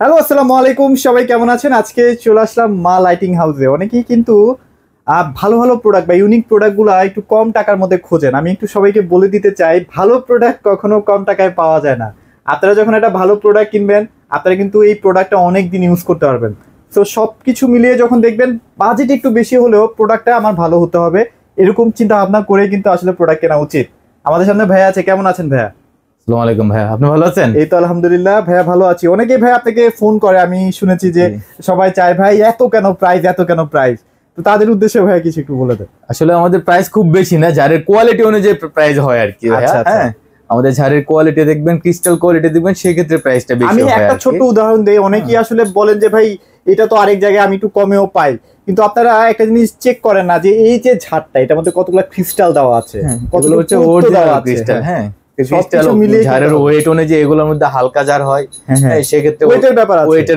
Hello, আসসালামু আলাইকুম। সবাই কেমন আছেন? আজকে চলে আসলাম মা লাইটিং হাউসে। অনেকেই কিন্তু ভালো ভালো প্রোডাক্ট বা ইউনিক প্রোডাক্টগুলো একটু কম টাকার মধ্যে খোঁজেন। আমি একটু সবাইকে বলে দিতে চাই, ভালো প্রোডাক্ট কখনো কম টাকায় পাওয়া যায় না। আপনারা যখন একটা ভালো প্রোডাক্ট কিনবেন, আপনারা কিন্তু এই প্রোডাক্টটা অনেক দিন ইউজ করতে পারবেন। তো সব কিছু মিলিয়ে যখন দেখবেন বাজেট একটু বেশি হলেও প্রোডাক্টটা আমার ভালো হতে হবে, এরকম চিন্তা ভাবনা করে কিন্তু আসলে প্রোডাক্ট কেনা উচিত। আমাদের সামনে ভাইয়া আছে। কেমন আছেন ভাইয়া? আসসালামু আলাইকুম ভাইয়া, আপনি ভালো আছেন? এই তো আলহামদুলিল্লাহ ভাইয়া, ভালো আছি। অনেকেই ভাই আপনাকে ফোন করে, আমি শুনেছি যে সবাই চায় ভাই এত কেন প্রাইস, এত কেন প্রাইস। তো তাদের উদ্দেশ্যে ভাইয়া কিছু একটু বলে দেন। আসলে আমাদের প্রাইস খুব বেশি না, ঝাড়ের কোয়ালিটি অনুযায়ী প্রাইস হয় আর কি ভাইয়া। আচ্ছা, আচ্ছা। হ্যাঁ, আমাদের ঝাড়ের কোয়ালিটি দেখবেন, ক্রিস্টাল কোয়ালিটি দেখবেন, সেই ক্ষেত্রে প্রাইসটা বেশি আমি হয়। একটা ছোট উদাহরণ দেই। অনেকেই আসলে বলেন যে ভাই এটা তো আরেক জায়গায় আমি একটু কমেও পাই, কিন্তু আপনারা একটা জিনিস চেক করেন না যে এই যে ঝাড়টা, এটার মধ্যে কতগুলো ক্রিস্টাল দেওয়া আছে, কতগুলো হচ্ছে অরিজিনাল ক্রিস্টাল। হ্যাঁ, ক্রিস্টাল ঝাড়ের ওয়েট অনুযায়ী এগুলোর মধ্যে হালকা ঝাড় হয়। হ্যাঁ, সেই ক্ষেত্রে ওয়েটের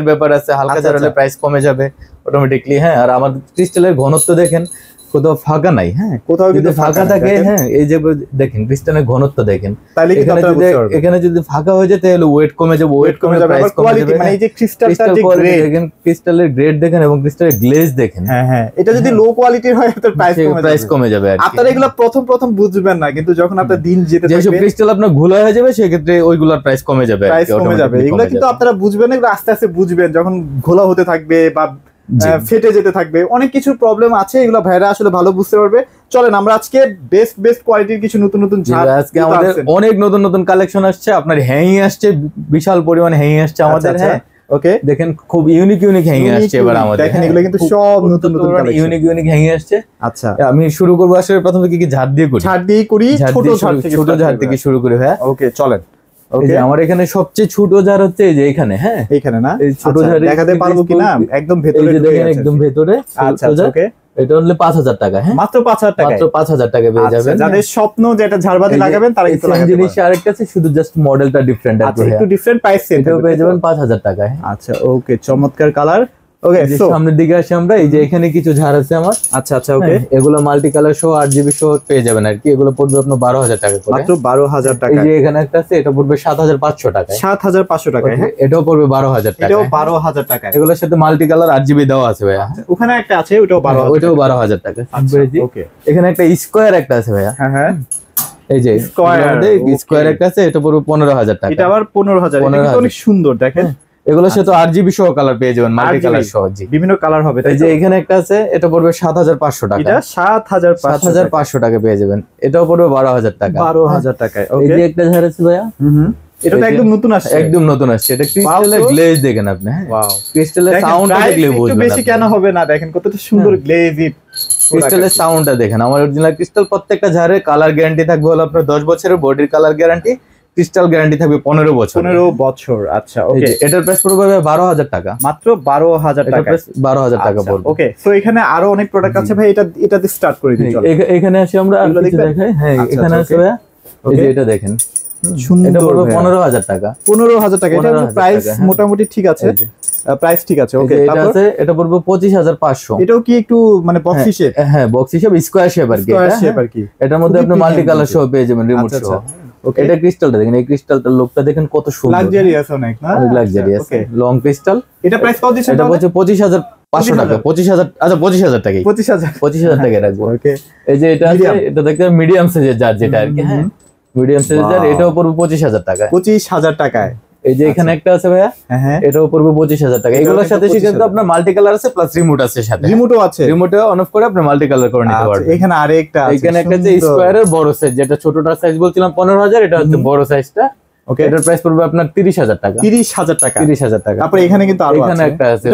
ব্যাপার আছে। হালকা ঝাড় হলে প্রাইস কমে যাবে অটোমেটিকলি। হ্যাঁ, আর আমাদের ক্রিস্টালের ঘনত্ব দেখেন, কোথাও ফাঁকা নাই। হ্যাঁ, কোথাও যদি ফাঁকা থাকে, হ্যাঁ এই যে দেখেন ক্রিস্টালের ঘনত্ব দেখেন, এখানে যদি ফাঁকা হয়ে যায় তাহলে ওয়েট কমে যাবে, ওয়েট কমে যাবে, প্রাইস কমে যাবে। মানে এই যে ক্রিস্টালটা যে গ্রেড দেখেন, ক্রিস্টালের গ্রেড দেখেন এবং ক্রিস্টালের গ্লেজ দেখেন। হ্যাঁ হ্যাঁ, এটা যদি লো কোয়ালিটির হয় তাহলে প্রাইস কমে যাবে। আপনারা এগুলো প্রথম বুঝবেন না, কিন্তু যখন আপনার দিন যেতে থাকবে, যেসব ক্রিস্টাল আপনার ঘোলা হয়ে যাবে সেই ক্ষেত্রে ওইগুলোর প্রাইস কমে যাবে, এগুলো কিন্তু আপনারা বুঝবেন, এগুলো আস্তে আস্তে বুঝবেন যখন ঘোলা হতে থাকবে বা ফেটে যেতে থাকবে। অনেক কিছু প্রবলেম আছে, এগুলো ভাইরা আসলে ভালো বুঝতে পারবে। চলেন আমরা আজকে বেস্ট কোয়ালিটির কিছু নতুন ঝাড়, আজকে আমাদের অনেক নতুন কালেকশন আসছে। আপনার হ্যাঙ্গিং আসছে, বিশাল পরিমাণে হ্যাঙ্গিং আসছে আমাদের। হ্যাঁ, ওকে, দেখেন খুব ইউনিক হ্যাঙ্গিং আসছে এবার আমাদের। দেখেন এগুলো কিন্তু সব নতুন ইউনিক হ্যাঙ্গিং আসছে। আচ্ছা, আমি শুরু করব আসলে প্রথমে কি ঝাড় দিয়ে করি। ছোট ঝাড় থেকে শুরু করি। হ্যাঁ, ওকে চলেন। ওকে, আমার এখানে সবচেয়ে ছোট ঝাড় হচ্ছে এই যে এখানে। হ্যাঁ, এখানে না, এই ছোট ঝাড় দেখাতে পারবো কিনা? একদম ভেতরে, দেখেন একদম ভেতরে। আচ্ছা ওকে, এটা হলে 5000 টাকা। হ্যাঁ, মাত্র 5000 টাকা। মাত্র 5000 টাকা পেয়ে যাবেন। যাদের স্বপ্ন যে এটা ঝাড়বাতি লাগাবেন তারা কিন্তু লাগাতে পারবেন। জিনিস আরেকটা আছে, শুধু জাস্ট মডেলটা ডিফারেন্ট আছে, একটু ডিফারেন্ট প্রাইস সেট এটাও পেয়ে যাবেন 5000 টাকায়। আচ্ছা ওকে, চমৎকার কালার। ওকে, সামনের দিকে আসি আমরা। এই যে এখানে কিছু ঝাড় আছে আমার। আচ্ছা ওকে, এগুলো মাল্টি কালার সহ 8GB সহ পেয়ে যাবেন আর কি। এগুলো পড়বে আপনার 12000 টাকা করে। মাত্র 12000 টাকা। এই যে এখানে একটা আছে, এটা পড়বে 7500 টাকা। 7500 টাকা। হ্যাঁ, এটাও পড়বে 12000 টাকা। এটাও 12000 টাকা। এগুলোর সাথে মাল্টি কালার 8GB দেওয়া আছে ভাইয়া। ওখানে একটা আছে, ওটাও 12000। ওটাও 12000 টাকা। ওকে, এখানে একটা স্কয়ার একটা আছে ভাইয়া। হ্যাঁ, এই যে স্কয়ার একটা আছে, এটা পড়বে 15000 টাকা। এটা আবার 15000। এটা অনেক সুন্দর দেখেন। এগুলোর সাথে 8GB সহ কালার পেয়ে যাবেন, মাল্টি কালার সহ। বিভিন্ন কালার হবে। এই যে এখানে একটা আছে, এটা পড়বে 7500 টাকা। এটা 7500 টাকা পেয়ে যাবেন। এটাও পড়বে 12000 টাকা। 12000 টাকায়। এই যে একটা ঝাড় আছে ভাইয়া, এটা তো একদম নতুন আসছে। একদম নতুন আসছে। এটা ক্রিস্টালের গ্লেজ দেখেন আপনি। হ্যাঁ, ওয়াও, ক্রিস্টালের সাউন্ডটা দেখলে বুঝবেন একটু বেশি কেন হবে না। দেখেন কতটা সুন্দর গ্লেজি ক্রিস্টালের সাউন্ডটা দেখেন। আমার অরিজিনাল ক্রিস্টাল প্রত্যেকটা ঝাড়ে কালার গ্যারান্টি থাকবে হলো আপনার 10 বছরের বডির কালার গ্যারান্টি। ক্রিস্টাল গ্যারান্টি থাকবে 15 বছর। 15 বছর। আচ্ছা ওকে, এটার প্রাইস পড়বে 12000 টাকা। মাত্র 12000 টাকা। 12000 টাকা পড়বে। ওকে, সো এখানে আরো অনেক প্রোডাক্ট আছে ভাই। এটা দিয়ে স্টার্ট করে দিই। চলো এখানে আসি আমরা, আর কিছু দেখাই। হ্যাঁ, এখানে আছে ভাইয়া, এই যে এটা দেখেন, সুন্দর। এটা পড়বে 15000 টাকা। 15000 টাকা। এটা প্রাইস মোটামুটি ঠিক আছে, প্রাইস ঠিক আছে। ওকে, এটা আছে, এটা পড়বে 25500। এটাও কি একটু মানে বক্স শেপ? হ্যাঁ, বক্স শেপ, স্কয়ার শেপ আর কি। এটার মধ্যে আপনি মাল্টি কালার সহ পেয়ে যাবেন, রিমোট সহ। ওকে, এটা ক্রিস্টালটা দেখেন, এই ক্রিস্টালটার লুকটা দেখেন কত সুন্দর, লাক্সারিয়াস অনেক না? অনেক লাক্সারিয়াস লং ক্রিস্টাল। এটা প্রাইস কত দিছেন? এটা হচ্ছে 25500 টাকা। 25000। আচ্ছা, 25000 টাকাই। 25000 টাকা রাখবো। ওকে, এই যে এটা আছে, এটা দেখতে মিডিয়াম সাইজের জার, যেটা আর কি। হ্যাঁ, মিডিয়াম সাইজের জার। এটাও পড়বে 25000 টাকা। 25000 টাকায়। এই যে এখানে একটা আছে ভাইয়া, হ্যাঁ, এটাও পড়বে 25000 টাকা। এগুলোর সাথে কিন্তু আপনার মাল্টি কালার আছে, প্লাস রিমোট আছে সাথে। রিমোটও আছে, রিমোটে অন অফ করে আপনি মাল্টি কালার করে নিতে পারবেন। এখানে আরেকটা আছে, এখানে একটা যে স্কয়ারের বড় সাইজ, যেটা ছোটটার সাইজ বলছিলাম 15000, এটা হচ্ছে বড় সাইজটা। ওকে, এটার প্রাইস পড়বে আপনার 30000 টাকা। 30000 টাকা। 30000 টাকা। তারপর এখানে কিন্তু আরো আছে, এখানে একটা আছে,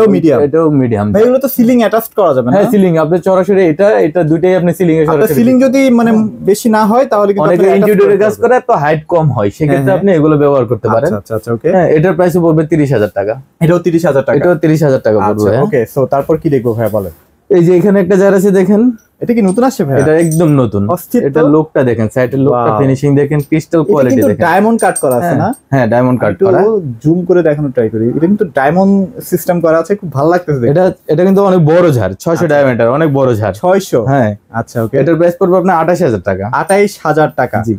এটাও মিডিয়াম। ভাই এগুলো তো সিলিং অ্যাটাচ করা যাবে না? হ্যাঁ, সিলিং আপনি সরাসরি এটা দুইটাই আপনি সিলিং এ সরাসরি। সিলিং যদি মানে বেশি না হয় তাহলে কিন্তু অনেকে ইন্টেরিয়রের কাজ করে, তো হাইট কম হয়, সেক্ষেত্রে আপনি এগুলো ব্যবহার করতে পারেন। আচ্ছা ওকে, হ্যাঁ, এটার প্রাইস পড়বে 30000 টাকা। এটাও 30000 টাকা। এটাও 30000 টাকা পড়বে। ওকে, সো তারপর কি দেখবো ভাই বলেন? এই যে এখানে একটা জার আছে দেখেন, এটা কি নতুন আসছে ভাই? এটা একদম নতুন। এটা লুকটা দেখেন, সাইডের লুকটা, ফিনিশিং দেখেন, ক্রিস্টাল কোয়ালিটি দেখেন। ডায়মন্ড কাট করা আছে না? হ্যাঁ, ডায়মন্ড কাট করা। জুম করে দেখানোর ট্রাই করি। এটা কিন্তু ডায়মন্ড সিস্টেম করা আছে, খুব ভালো লাগতেছে। এটা কিন্তু অনেক বড় ঝাড়, 600 ডায়ামিটার, অনেক বড় ঝাড়। 600? হ্যাঁ, আচ্ছা ওকে। এটার প্রাইস পড়বে আপনার 28000 টাকা। 28000 টাকা। জি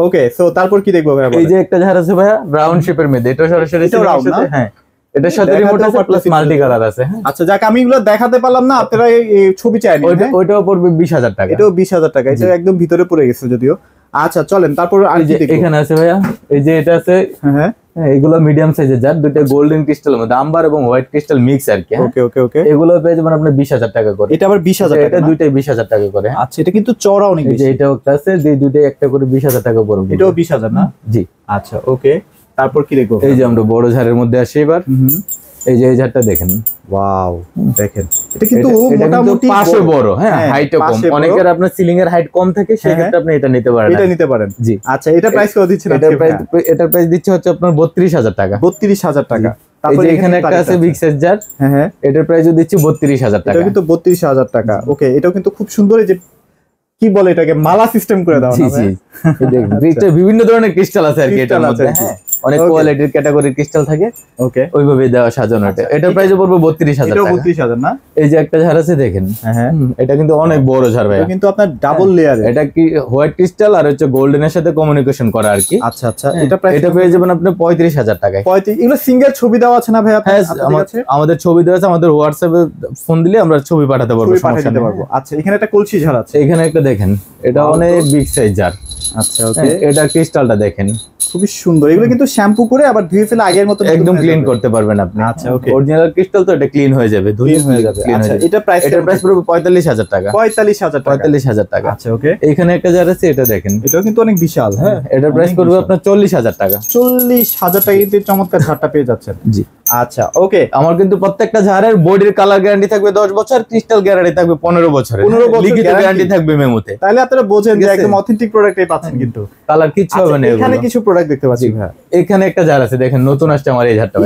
ওকে, সো তারপর কি দেখবো ভাই? এই যে একটা ঝাড় আছে ভাইয়া, রাউন্ড শেপের মধ্যে। এটা সরাসরি রাউন্ড না? হ্যাঁ, এটার সাথে রিমোট আছে প্লাস মাল্টি কালার আছে। আচ্ছা যাক, আমি এগুলো দেখাতে পারলাম না, আপনারা এই ছবি চাইনি। ওইটাও পড়বে 20,000 টাকা। এটাও 20,000 টাকা, এটা একদম ভিতরে পড়ে গেছে যদিও। আচ্ছা চলেন তারপর আর কি দেখব। এখানে আছে ভাইয়া, এই যে এটা আছে, হ্যাঁ এগুলো মিডিয়াম সাইজের জার, দুটো গোল্ডেন ক্রিস্টালের মধ্যে আম্বার এবং হোয়াইট ক্রিস্টাল মিক্স আর কি। ওকে ওকে ওকে, এগুলো পেয়ে যাবেন আপনি 20,000 টাকা করে। এটা আবার 20,000 টাকা, এটা দুইটাই 20,000 টাকা করে। আচ্ছা এটা কিন্তু চওড়া অনেক বেশি। এটাও একটা আছে, যে দুইটাই একটা করে 20,000 টাকা পড়বে। এটাও 20,000 না? জি। আচ্ছা ওকে, তারপর কি দেখব? এই যে আমরা বড় ঝাড়ের মধ্যে আসি এবার। এই যে এই ঝাড়টা দেখেন, ওয়াও দেখেন, এটা কিন্তু মোটামুটি পাশে বড়, হ্যাঁ হাইটও কম। অনেকের আপনার সিলিং এর হাইট কম থাকে, সেই ক্ষেত্রে আপনি এটা নিতে পারেন। এটা নিতে পারেন, জি। আচ্ছা এটা প্রাইস কত দিচ্ছেন আজকে? এটার প্রাইস দিচ্ছে হচ্ছে আপনার 32,000 টাকা। 32,000 টাকা। তারপর এখানে একটা আছে বিগ সাইজ জার, হ্যাঁ এটার প্রাইসও দিচ্ছি 32,000 টাকা। এটা কিন্তু 32,000 টাকা। ওকে, এটাও কিন্তু খুব সুন্দর, এই যে কি বলে এটাকে, মালা সিস্টেম করে দাও না? জি জি, বিভিন্ন ধরনের ক্রিস্টাল আছে আর কি এটার মধ্যে, হ্যাঁ অনেক কোয়ালিটির ক্যাটাগরির ক্রিস্টাল থাকে। ওকে, ওইভাবে দেওয়া সাজানো। এটার প্রাইসও পড়বে 32,000 টাকা। 32,000 না? এই যে একটা ঝাড় আছে দেখেন, হ্যাঁ এটা কিন্তু অনেক বড় ঝাড় ভাই, কিন্তু আপনার ডাবল লেয়ার। এটা কি হোয়াইট ক্রিস্টাল আর হচ্ছে গোল্ডেনের সাথে কমিউনিকেশন করা আর কি। আচ্ছা আচ্ছা, এটা প্রাইস এটা পেয়ে যাবেন আপনি 35,000 টাকায়। 35, এগুলো সিঙ্গেল ছবি দেওয়া আছে না ভাই? হ্যাঁ আমাদের ছবি দেওয়া আছে, আমাদের হোয়াটসঅ্যাপে ফোন দিলে আমরা ছবি পাঠাতে পারবো, সমস্যা নেই। আচ্ছা এখানে একটা কলসি ঝাড় আছে, এখানে একটা দেখেন, এটা অনেক বিগ সাইজ জার। আচ্ছা ওকে, এটা ক্রিস্টালটা দেখেন খুবই সুন্দর। এগুলো কিন্তু শ্যাম্পু করে আবার ধুয়ে ফেলে আগের মতো একদম ক্লিন করতে পারবেন আপনি। আচ্ছা ওকে, অরিজিনাল ক্রিস্টাল তো এটা ক্লিন হয়ে যাবে, ধুয়ে হয়ে যাবে। আচ্ছা এটা প্রাইস পড়বে 45,000 টাকা। 45,000 টাকা। আচ্ছা ওকে, এখানে একটা জার আছে, এটা দেখেন, এটাও কিন্তু অনেক বিশাল। হ্যাঁ এটার প্রাইস পড়বে আপনার 40,000 টাকা। 40,000 টাকা কিন্তু চমৎকার ঝাড়টা পেয়ে যাচ্ছেন। জি। আচ্ছা ওকে, আমার কিন্তু প্রত্যেকটা ঝাড়ের বডির কালার গ্যারান্টি থাকবে 10 বছর, ক্রিস্টাল গ্যারান্টি থাকবে 15 বছরের। 15 বছর লিখিত গ্যারান্টি থাকবে মেমোতে। তাহলে আপনারা বোঝেন যে একদম অথেন্টিক প্রোডাক্টই পাচ্ছেন। কিন্তু কালার কিচ্ছু হবে না। এখানে কিছু প্রোডাক্ট দেখতে পাচ্ছি ভাই। এখানে একটা ঝাড় আছে দেখেন, নতুন আসছে আমার এই ঝাড়টা।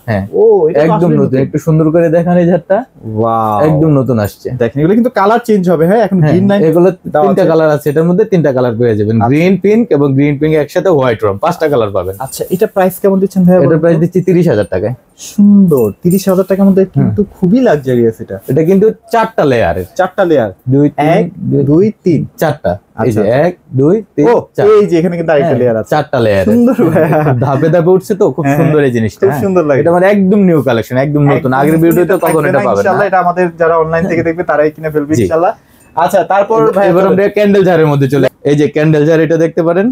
হ্যাঁ ও এটা একদম নতুন, একটু সুন্দর করে দেখান এই ঝাড়টা। ওয়াও একদম নতুন আসছে। দেখেন এগুলো কিন্তু কালার চেঞ্জ হবে। হ্যাঁ এখন গ্রিন নাই, এগুলো তিনটা কালার আছে, এটার মধ্যে তিনটা কালার পেয়ে যাবেন, গ্রিন পিঙ্ক এবং গ্রিন পিঙ্ক একসাথে হোয়াইট রং, 5টা কালার পাবেন। আচ্ছা এটা প্রাইস কেমন দিচ্ছেন ভাই? এটার প্রাইস দিচ্ছি 30,000 টাকায়। সুন্দর, 30,000 টাকার মধ্যে কিন্তু খুবই লাক্সারিয়াস। এটা কিন্তু 4টা লেয়ারের, 4টা লেয়ার, 1 2 3 4টা। এই যে 1 2 3 4, এই যে এখানে কিন্তু আরেকটা লেয়ার আছে, 4টা লেয়ার। সুন্দর ভাই, ধাপে ধাপে উঠছে তো, খুব সুন্দর এই জিনিসটা, খুব সুন্দর লাগে। এটা মানে একদম নিউ কালেকশন, একদম নতুন, আগের ভিডিওতে কখনো এটা পাবেন না ইনশাআল্লাহ। এটা আমাদের যারা অনলাইন থেকে দেখবে তারাই কিনে ফেলবে ইনশাআল্লাহ। আচ্ছা তারপর ভাই এবার আমরা ক্যান্ডেল জারের মধ্যে চলে, এই যে ক্যান্ডেল জার, এটা দেখতে পারেন,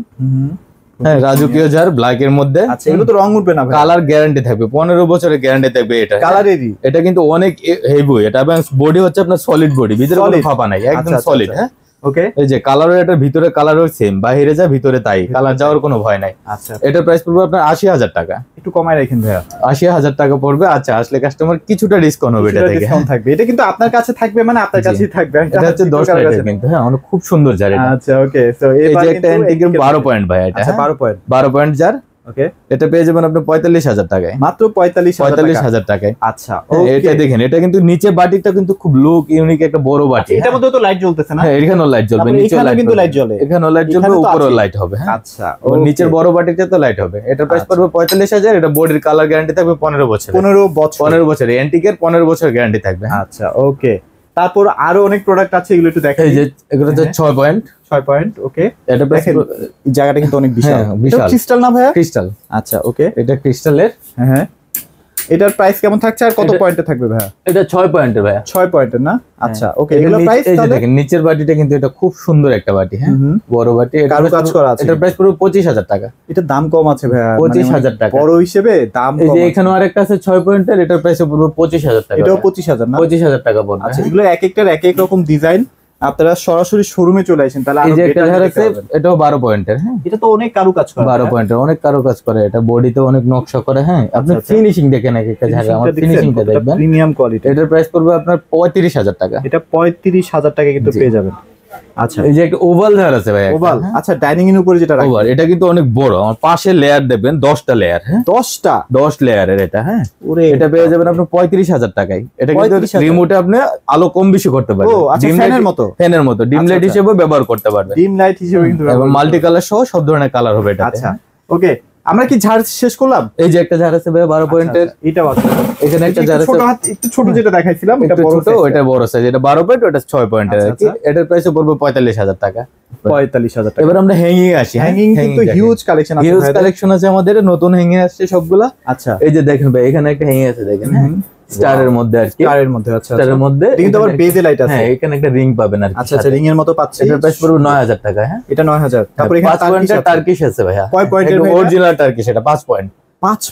হ্যাঁ রাজকীয় জার ব্ল্যাক এর মধ্যে। আচ্ছা এগুলো তো রং উঠবে না ভাই? কালার গ্যারান্টি থাকবে, 15 বছরের গ্যারান্টি থাকবে এটা কালারেরই। এটা কিন্তু অনেক হেভি, এটা এবং বডি হচ্ছে আপনার সলিড বডি, ভিতরে কোনো ফাঁপা নাই, একদম সলিড। হ্যাঁ ওকে, এই যে কালারও, এটা ভিতরে কালারও সেম, বাইরে যা ভিতরে তাই, কালার যাওয়ার কোনো ভয় নাই। আচ্ছা এটার প্রাইস পড়বে আপনার 80,000 টাকা। একটু কমায় রাখেন ভাইয়া, 80,000 টাকা পড়বে। আচ্ছা আসলে কাস্টমার কিছুটা ডিসকাউন্ট হবে, এটা থেকে ডিসকাউন্ট থাকবে। এটা কিন্তু আপনার কাছে থাকবে, মানে আপনার কাছেই থাকবে। এটা হচ্ছে 10 লাইটের কিন্তু, হ্যাঁ অনেক খুব সুন্দর জার এটা। আচ্ছা ওকে, সো এই যে একটা অ্যান্টিক 12 পয়েন্ট ভাই, এটা 12 পয়েন্ট জার। ওকে, এটা পেয়ে যাবেন আপনি 45,000 টাকায়, মাত্র 45,000 টাকায়। আচ্ছা এটা দেখেন, এটা কিন্তু নিচে বাটিটা কিন্তু খুব লুক ইউনিক, একটা বড় বাটি। এটার মধ্যে তো লাইট জ্বলতেছে না? হ্যাঁ এখানেও লাইট জ্বলবে, নিচেও লাইট কিন্তু লাইট জ্বলে, এখানেও লাইট জ্বলবে, উপরেও লাইট হবে। হ্যাঁ আচ্ছা, নিচের বড় বাটিতে তো লাইট হবে। এটার প্রাইস পড়বে 45,000। এটা বডির কালার গ্যারান্টি থাকবে 15 বছর। 15 বছর অ্যান্টিকের 15 বছর গ্যারান্টি থাকবে। আচ্ছা ওকে, তারপর আরো অনেক প্রোডাক্ট আছে, এগুলো একটু দেখেন। এই যে এগুলো হচ্ছে 6 পয়েন্ট। ওকে, এটা দেখেন এই জায়গাটা কিন্তু অনেক বিশাল। এটা ক্রিস্টাল না ভাইয়া? ক্রিস্টাল। আচ্ছা ওকে, এটা ক্রিস্টালের। হ্যাঁ এটার প্রাইস কেমন থাকছে আর কত পয়েন্টে থাকবে ভাইয়া? এটা 6 পয়েন্টের ভাইয়া। 6 পয়েন্টের না? আচ্ছা ওকে, এগুলো প্রাইস এই যে দেখেন নিচের বাটিটা কিন্তু এটা খুব সুন্দর একটা বাটি। হ্যাঁ বড় বাটি, কারু কাজ করা আছে। এটার প্রাইস পুরো 25,000 টাকা। এটা দাম কম আছে ভাইয়া, 25,000 টাকা বড় হিসেবে দাম কম। এই যে এখানেও আরেকটা আছে 6 পয়েন্টের, এটার প্রাইস পুরো 25,000 টাকা। এটাও 25,000 না? 25,000 টাকা পড়বে। আচ্ছা এগুলো এক একটার এক এক রকম ডিজাইন, আপনারা সরাসরি শোরুমে চলে আসেন তাহলে আরো বেটার আছে। এটাও 12 পয়েন্টের। হ্যাঁ এটা তো অনেক কারুকাজ করে, 12 পয়েন্টের অনেক কারুকাজ করে, এটা বডিতে অনেক নকশা করে। হ্যাঁ আপনি ফিনিশিং দেখেন, এক একটা জায়গা আমার ফিনিশিংটা দেখবেন, প্রিমিয়াম কোয়ালিটি। এটার প্রাইস পড়বে আপনার 35,000 টাকা। এটা 35,000 টাকা কিন্তু পেয়ে যাবেন। আচ্ছা এই যে একটা ওভাল ধার আছে ভাই, ওভাল। আচ্ছা ডাইনিং এর উপরে যেটা রাখা, ওভাল, এটা কিন্তু অনেক বড়। আমার পাশে লেয়ার দেখবেন 10টা লেয়ার। হ্যাঁ 10 লেয়ারের এটা। হ্যাঁ এটা পেয়ে যাবেন আপনি 35,000 টাকায়। এটা কিন্তু রিমোটে আপনি আলো কম বেশি করতে পারবেন। ও আচ্ছা, ফ্যানের মতো ডিম লাইট হিসেবে ব্যবহার করতে পারবেন। ডিম লাইট হিসেবে কিন্তু এবং মাল্টি কালার সহ সব ধরনের কালার হবে এটা। আচ্ছা ওকে, আমরা কি ঝাড় শেষ করলাম? এই যে একটা ঝাড় আছে ভাই 12 পয়েন্টের, এটাও আছে। এখানে একটা ঝাড় আছে একটু ছোট যেটা দেখাইছিলাম, এটা বড় ছোট, ওটা বড় সাইজ, এটা 12 পয়েন্ট, ওটা 6 পয়েন্টের আর কি। এটার প্রাইস পড়বে 45000 টাকা। 45000 টাকা। এবার আমরা হ্যাঙ্গিং আসি। হ্যাঙ্গিং কিন্তু হিউজ কালেকশন আছে, হিউজ কালেকশন আছে আমাদের, নতুন হ্যাঙ্গিং আসছে সবগুলা। আচ্ছা, এই যে দেখেন ভাই, এখানে একটা হ্যাঙ্গিং আছে দেখেন, স্টারের মধ্যে আর কি, স্টারের মধ্যে। আচ্ছা, স্টারের মধ্যে কিন্তু আবার বেজে লাইট আছে। হ্যাঁ, এখানে একটা রিং পাবেন আর কি। আচ্ছা আচ্ছা, রিং এর মতো পাচ্ছি। এটার প্রাইস পড়বে 9000 টাকা। হ্যাঁ, এটা 9000। তারপর এখানে 5 পয়েন্টের টার্কিশ আছে ভাইয়া। কয় পয়েন্টের? অরিজিনাল টার্কিশ, এটা 5 পয়েন্ট।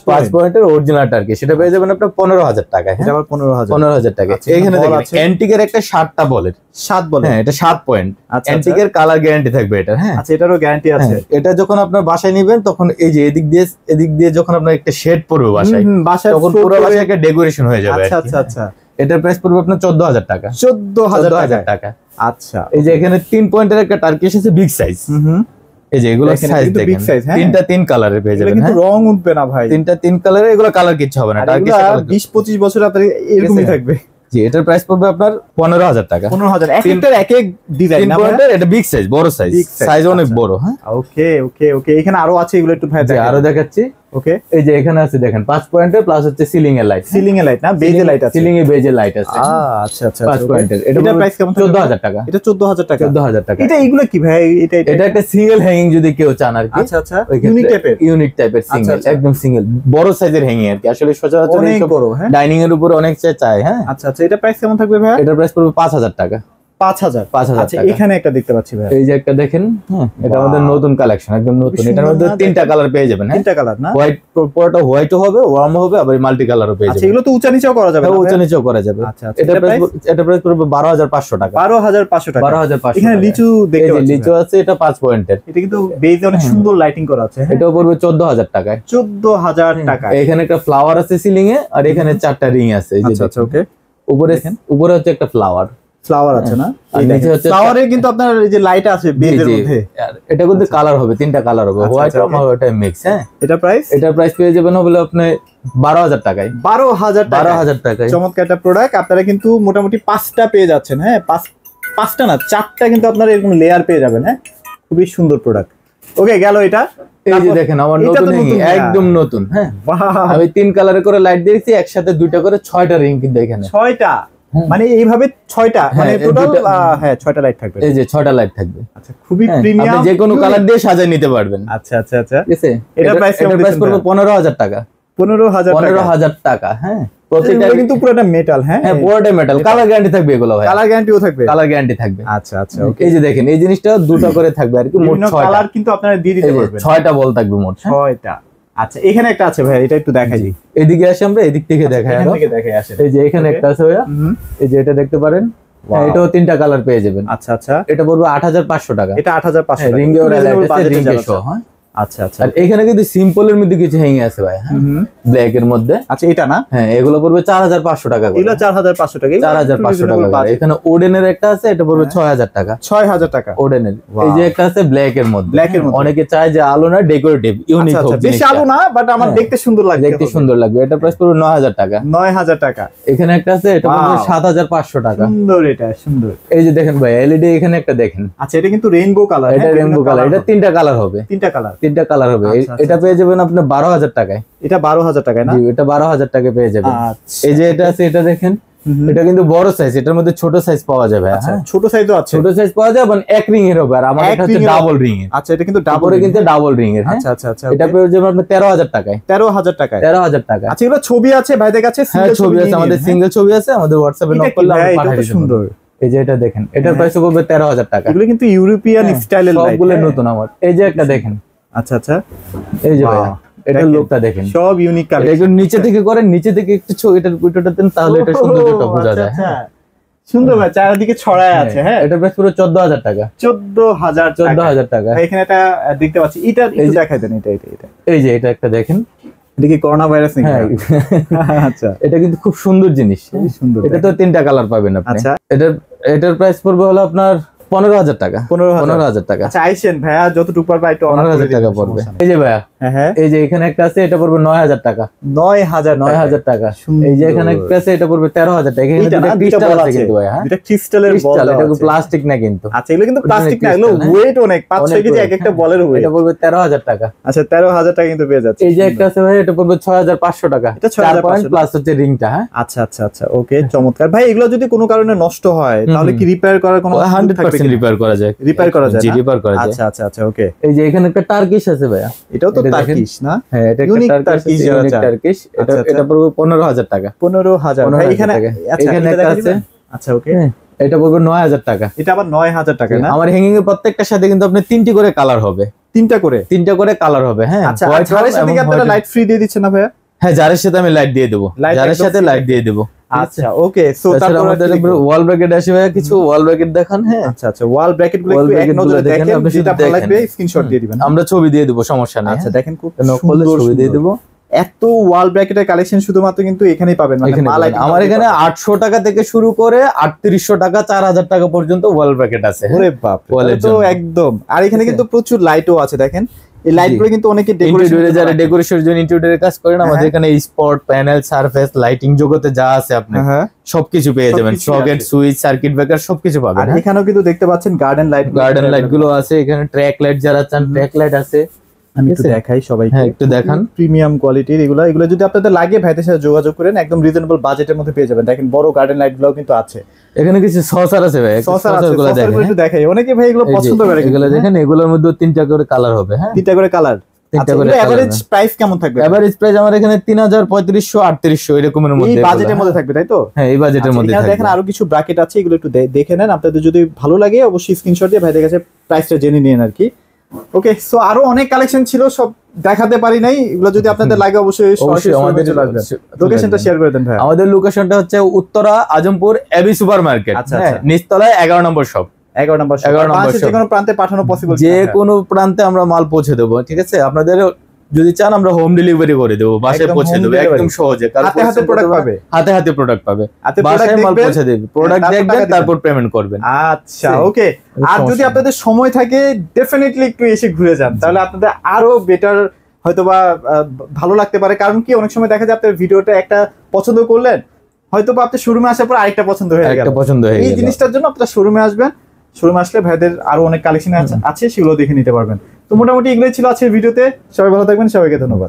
5 পয়েন্টের অরিজিনাল টার্কিশ, সেটা পেয়ে যাবেন আপনি 15000 টাকায়। এটা আবার 15000 টাকা। এখানে দেখেন অ্যান্টিকের একটা 7টা বলের 7 বল। হ্যাঁ, এটা 7 পয়েন্ট। অ্যান্টিকের কালার গ্যারান্টি থাকবে এটা। হ্যাঁ, আচ্ছা, এটারও গ্যারান্টি আছে। এটা যখন আপনার বাসায় নেবেন, তখন এই যে এদিক দিয়ে যখন আপনার একটা শেড পড়বে বাসায়, তখন পুরো বাসায় একটা ডেকোরেশন হয়ে যাবে। আচ্ছা আচ্ছা আচ্ছা। এটার প্রাইস পড়বে আপনার 14000 টাকা। 14000 টাকা। আচ্ছা, এই যে এখানে 3 পয়েন্টের একটা টার্কিশ আছে বিগ সাইজ। এই যে এগুলো সাইজ দেখেন, তিনটা 3 কালারের পেয়ে যাবেন। কিন্তু রং উঠবে না ভাই, তিনটা 3 কালারের, এগুলো কালার কিছু হবে না। টার্কিশ 20-25 বছর আপনার এরকমই থাকবে। জি, এটার প্রাইস পড়বে আপনার 15000 টাকা। 15000। একটার এক এক ডিজাইন না? এটা বিগ সাইজ, বড় সাইজ, সাইজ অনেক বড়। হ্যাঁ, ওকে ওকে ওকে। এখানে আরো আছে, এগুলো একটু ভাই আরো দেখাচ্ছি। ওকে, এই যে এখানে আছে দেখেন 5 পয়েন্টের, প্লাস হচ্ছে সিলিং এর লাইট। সিলিং এর লাইট না, বেজে লাইট আছে। সিলিং এ বেজে লাইট আছে। আচ্ছা আচ্ছা, 5 পয়েন্টের। এটা প্রাইস কেমন? 14000 টাকা। এটা 14000 টাকা। 14000 টাকা। এটা এইগুলো কি ভাই? এটা একটা সিঙ্গেল হ্যাঙ্গিং যদি কেউ চান আর কি। আচ্ছা আচ্ছা, ইউনিক টাইপের সিঙ্গেল, একদম সিঙ্গেল বড় সাইজের হ্যাঙ্গিং আর কি। আসলে সচরাচর অনেক বড়। হ্যাঁ, ডাইনিং এর উপরে অনেক চায়। হ্যাঁ, আচ্ছা আচ্ছা। এটা প্রাইস কেমন থাকবে ভাই? এটা প্রাইস পড়বে 5000 টাকা। 5000। আচ্ছা, এখানে একটা দেখতে পাচ্ছি ভাই, এই যে একটা দেখেন। হ্যাঁ, এটা আমাদের নতুন কালেকশন, একদম নতুন। এটার মধ্যে 3টা কালার পেয়ে যাবেন। 3টা কালার না? হোয়াইট, পুরোটা হোয়াইটও হবে, ওয়ার্ম হবে, আবার মাল্টি কালারও পেয়ে যাবেন। আচ্ছা, এগুলো তো উঁচা নিচেও করা যাবে? উঁচা নিচেও করা যাবে। আচ্ছা, এটা প্রাইস পড়বে 12500 টাকা। 12500 টাকা। 12500। এখানে লিচু দেখতে পাচ্ছি, লিচু আছে, এটা 5 পয়েন্টের। এটা কিন্তু বেজে অনেক সুন্দর লাইটিং করা আছে। এটাও পড়বে 14000 টাকায়। 14000 টাকা। এখানে একটা ফ্লাওয়ার আছে সিলিং এ, আর এখানে 4টা রিং আছে। এই যে আচ্ছা, ওকে। উপরে হচ্ছে একটা ফ্লাওয়ার আছে না? আর নিচে হচ্ছে ফ্লাওয়ারে কিন্তু আপনার এই যে লাইট আছে বেজের মধ্যে। এটা কিন্তু কালার হবে, 3টা কালার হবে, হোয়াইট আর ওটা মিক্স। হ্যাঁ, এটা প্রাইস পেয়ে যাবেন হলো আপনি 12000 টাকায়। 12000 টাকায়। চমৎকার একটা প্রোডাক্ট। আপনারা কিন্তু মোটামুটি 5টা পেয়ে যাচ্ছেন। হ্যাঁ, 5টা না, 4টা কিন্তু আপনারা এরকম লেয়ার পেয়ে যাবেন। হ্যাঁ, খুবই সুন্দর প্রোডাক্ট। ওকে, গেল এটা। এই যে দেখেন আমার নতুন, একদম নতুন। হ্যাঁ, আমি 3 কালারে করে লাইট দিয়েছি, একসাথে 2টা করে 6টা রিং কিন্তু এখানে। 6টা মানে এইভাবে 6টা, মানে টোটাল 6টা লাইট থাকবে। এই যে 6টা লাইট থাকবে। আচ্ছা, খুবই প্রিমিয়াম, আপনি যে কোনো কালার দিয়ে সাজিয়ে নিতে পারবেন। আচ্ছা আচ্ছা আচ্ছা, ঠিক আছে। এটা প্রাইস পড়বে 15000 টাকা। 15000 টাকা। হ্যাঁ, প্রত্যেকটা কিন্তু পুরোটা মেটাল। হ্যাঁ, পুরোটা মেটাল। কালার গ্যারান্টি থাকবে এগুলো ভাই। কালার গ্যারান্টিও থাকবে। কালার গ্যারান্টি থাকবে। আচ্ছা আচ্ছা, ওকে। এই যে দেখেন, এই জিনিসটা 2টা করে থাকবে আর কি, মোট 6টা কালার কিন্তু আপনারা দিয়ে দিতে পারবেন। 6টা বল থাকবে মোট, 6টা। আচ্ছা, এখানে একটা আছে ভাই, এটা একটু দেখাই দিই। এদিকে আসি আমরা, এদিক থেকে দেখাই। এই যে এখানে একটা আছে ভাইয়া, এই যে এটা দেখতে পারেন। এটাও 3টা কালার পেয়ে যাবেন। আচ্ছা আচ্ছা, এটা পড়বে 8500 টাকা। এটা 8500 টাকা। রিং এর লাইট আছে, রিং এর সহ। হ্যাঁ, আচ্ছা আচ্ছা। আর এখানে কিন্তু সিম্পলের মধ্যে কিছু হ্যাঙ্গিং আছে ভাই। হ্যাঁ, ব্ল্যাক এর মধ্যে। আচ্ছা, এটা না? হ্যাঁ, এগুলো পড়বে 4500 টাকা করে। এগুলো 4500 টাকা। 4500 টাকা। এখানে ওডেনের একটা আছে, এটা পড়বে 6000 টাকা। 6000 টাকা ওডেনের। এই যে একটা আছে ব্ল্যাক এর মধ্যে। অনেকে চায় যে আলো না, ডেকোরেটিভ, ইউনিক হোক। বেশি আলো না, বাট আমার দেখতে সুন্দর লাগবে। দেখতে সুন্দর লাগবে। এটা প্রাইস পড়বে 9000 টাকা। 9000 টাকা। এখানে একটা আছে, এটা পড়বে 7500 টাকা। সুন্দর, এটা সুন্দর। এই যে দেখেন ভাই, এলইডি এখানে একটা দেখেন। আচ্ছা, এটা কিন্তু রেইনবো কালার। এটা রেইনবো কালার। এটা 3টা কালার হবে। 3টা কালার হবে। এটা পেয়ে যাবেন আপনি 12000 টাকায়। এটা 12000 টাকায় না? জি, এটা 12000 টাকায় পেয়ে যাবেন। এই যে এটা আছে, এটা দেখেন, এটা কিন্তু বড় সাইজ। এটার মধ্যে ছোট সাইজ পাওয়া যাবে। আচ্ছা, ছোট সাইজও আছে। ছোট সাইজ পাওয়া যায়, মানে এক রিং এর হবে। আর আমার এটা হচ্ছে ডাবল রিং এর। আচ্ছা, এটা কিন্তু ডাবল, কিন্তু ডাবল রিং এর। আচ্ছা আচ্ছা আচ্ছা, এটা পেয়ে যাবেন আপনি 13000 টাকায়। 13000 টাকায়। 13000 টাকা। আচ্ছা, এগুলো ছবি আছে ভাইদের কাছে? হ্যাঁ, ছবি আছে, আমাদের সিঙ্গেল ছবি আছে। আমাদের হোয়াটসঅ্যাপে নক করলে আমরা পাঠিয়ে দেব। সুন্দর। এই যে এটা দেখেন, এটার প্রাইস পড়বে 13000 টাকা। এগুলো কিন্তু ইউরোপিয়ান স্টাইলের লাইট, সবগুলো নতুন আমার। এই যে একটা দেখেন। আচ্ছা আচ্ছা, এই যে ভাই, এটার লুকটা দেখেন, সব ইউনিক কালার। একটু নিচে থেকে করেন, নিচে থেকে একটু এটার উইটোটা দেন, তাহলে এটা সৌন্দর্যটা বোঝা যায়। হ্যাঁ, সুন্দর ভাই, চারিদিকে ছড়ায় আছে। হ্যাঁ, এটা প্রাইস পুরো 14000 টাকা। 14000 টাকা। এখানে একটা দেখতে পাচ্ছি, এটা একটু দেখাই দেন। এটা এই যে এটা একটা দেখেন, এটা কি করোনা ভাইরাস নাকি? আচ্ছা, এটা কিন্তু খুব সুন্দর জিনিস, সুন্দর। এটা তো 3টা কালার পাবেন আপনি। আচ্ছা, এটার প্রাইস পড়বে হলো আপনার 15,000 টাকা। 15,000 টাকা। আচ্ছা আইসেন ভাইয়া, যতটুকু পারবে একটু 15,000 টাকা পড়বে। এই যে ভাইয়া, হ্যাঁ এই যে এখানে একটা আছে, এটা পড়বে 9,000 টাকা। 9,000 টাকা। এই যে এখানে একটা আছে, এটা পড়বে 13,000 টাকা। এখানে দুটো ক্রিস্টাল আছে কিন্তু ভাইয়া, হ্যাঁ এটা ক্রিস্টালের বল, এটা প্লাস্টিক না কিন্তু। আচ্ছা এগুলো কিন্তু প্লাস্টিক না, এগুলো ওয়েট অনেক, 5-6 কেজি এক একটা বলের ওয়েট। এটা পড়বে 13,000 টাকা। আচ্ছা 13,000 টাকা কিন্তু পেয়ে যাচ্ছে। এই যে একটা আছে ভাই, এটা পড়বে 6,500 টাকা। এটা 6,500 প্লাস হচ্ছে রিংটা, হ্যাঁ। আচ্ছা আচ্ছা আচ্ছা, ওকে চমৎকার ভাই। এগুলো যদি কোনো কারণে নষ্ট হয় তাহলে কি রিপেয়ার করার কোনো 100% রিপেয়ার করা যায়। রিপেয়ার করা যায়, জি রিপেয়ার করা যায়। আচ্ছা আচ্ছা আচ্ছা, ওকে। এই যে এখানে একটা টার্কিশ আছে ভাইয়া, এটাও তো টার্কিশ না? হ্যাঁ এটা ইউনিক টার্কিশ, টার্কিশ। এটা পড়বে 15,000 টাকা। 15,000 ভাই। এখানে এখানে একটা আছে, আচ্ছা ওকে, এটা পড়বে 9,000 টাকা। এটা আবার 9,000 টাকা না? আমার হ্যাঙ্গিং এর প্রত্যেকটার সাথে কিন্তু আপনি 3টি করে কালার হবে। 3টা করে কালার হবে, হ্যাঁ। আচ্ছা জারের সাথে কি আপনারা লাইট ফ্রি দিয়ে দিচ্ছেন না ভাইয়া? হ্যাঁ জারের সাথে আমি লাইট দিয়ে দেব, জারের সাথে লাইট দিয়ে দেব। আচ্ছা ওকে, সো তারপর আমাদের ওয়াল ব্র্যাকেট আসে ভাইয়া, কিছু ওয়াল ব্র্যাকেট দেখান। হ্যাঁ আচ্ছা আচ্ছা, ওয়াল ব্র্যাকেট গুলো একটু এক নজরে দেখেন, যেটা ভালো লাগবে স্ক্রিনশট দিয়ে দিবেন, আমরা ছবি দিয়ে দেব, সমস্যা নেই। আচ্ছা দেখেন খুব সুন্দর ছবি দিয়ে দেব। এত ওয়াল ব্র্যাকেটের কালেকশন শুধুমাত্র কিন্তু এখানেই পাবেন। মানে আমার এখানে 800 টাকা থেকে শুরু করে 3800 টাকা, 4,000 টাকা পর্যন্ত ওয়াল ব্র্যাকেট আছে। ওরে বাপ, তো একদম। আর এখানে কিন্তু প্রচুর লাইটও আছে, দেখেন এই লাইটগুলো কিন্তু অনেকে ডেকোরেশনের জন্য ইন্টেরিয়রের কাজ করেন। আমাদের এখানে স্পট প্যানেল, সারফেস, লাইটিং জগতে যা আছে আপনি সবকিছু পেয়ে যাবেন। সকেট, সুইচ, সার্কিট ব্রেকার সবকিছু পাবেন। আর এখানেও কিন্তু দেখতে পাচ্ছেন গার্ডেন লাইট গুলো আছে। এখানে ট্র্যাক লাইট যারা চান, ট্র্যাক লাইট আছে। আমি একটু দেখাই সবাইকে, হ্যাঁ একটু দেখান। প্রিমিয়াম কোয়ালিটির এগুলো যদি আপনাদের লাগে ভাইদের সাথে যোগাযোগ করেন, একদম রিজনেবল বাজেটের মধ্যে পেয়ে যাবেন। দেখেন বড় গার্ডেন লাইট গুলো কিন্তু আছে। এখানে কিছু সসার আছে ভাই, সসারগুলো একটু দেখাই। অনেকে ভাই এগুলো পছন্দ করে, এগুলো দেখেন, এগুলোর মধ্যে 3টা করে কালার হবে। হ্যাঁ 3টা করে কালার। এভারেজ প্রাইস কেমন থাকবে? এভারেজ প্রাইস আমার এখানে 3,000, 3,500, 3,800 এরকমের মধ্যে, এই বাজেটের মধ্যে থাকবে, তাই তো? হ্যাঁ এই বাজেটের মধ্যে থাকবে। দেখেন আরো কিছু ব্র্যাকেট আছে, এগুলো একটু দেখে নেন। আপনাদের যদি ভালো লাগে অবশ্যই স্ক্রিনশট দিয়ে ভাইদের কাছে প্রাইসটা জেনে নিন আর কি। ওকে, সো আরো অনেক কালেকশন ছিল, সব দেখাতে পারি নাই। এগুলো যদি আপনাদের লাগে অবশ্যই আমাদের চলে আসবেন। লোকেশনটা শেয়ার করে দেন ভাই। আমাদের লোকেশনটা হচ্ছে Uttara Azampur AB super market, নিচতলায় 11 নম্বর শপ। 11 নম্বর যে কোনো প্রান্তে পাঠানো পসিবল, যে কোনো প্রান্তে আমরা মাল পৌঁছে দেবো, ঠিক আছে? আপনাদের যদি চান আমরা হোম ডেলিভারি করে দেবো, বাসায় পৌঁছে দেবো একদম সহজে। হাতে প্রোডাক্ট পাবে, হাতে প্রোডাক্ট পাবে, বাসায় মাল পৌঁছে দেবে, প্রোডাক্ট দেখবেন তারপর পেমেন্ট করবেন। আচ্ছা ওকে। আর যদি আপনাদের সময় থাকে ডেফিনেটলি একটু এসে ঘুরে যান, তাহলে আপনাদের আরো বেটার হয়তোবা ভালো লাগতে পারে। কারণ কি অনেক সময় দেখা যায় আপনার ভিডিওটা একটা পছন্দ করলেন, হয়তোবা আপনি শোরুমে আসার পর আরেকটা পছন্দ হয়ে গেল। এই জিনিসটার জন্য আপনারা শোরুমে আসবেন। শোরুমে আসলে ভাইদের আরো অনেক কালেকশন আছে, সেগুলো দেখে নিতে পারবেন। তো মোটামুটি এগুলোই ছিল আজকের ভিডিওতে। সবাই ভালো থাকবেন, সবাইকে ধন্যবাদ।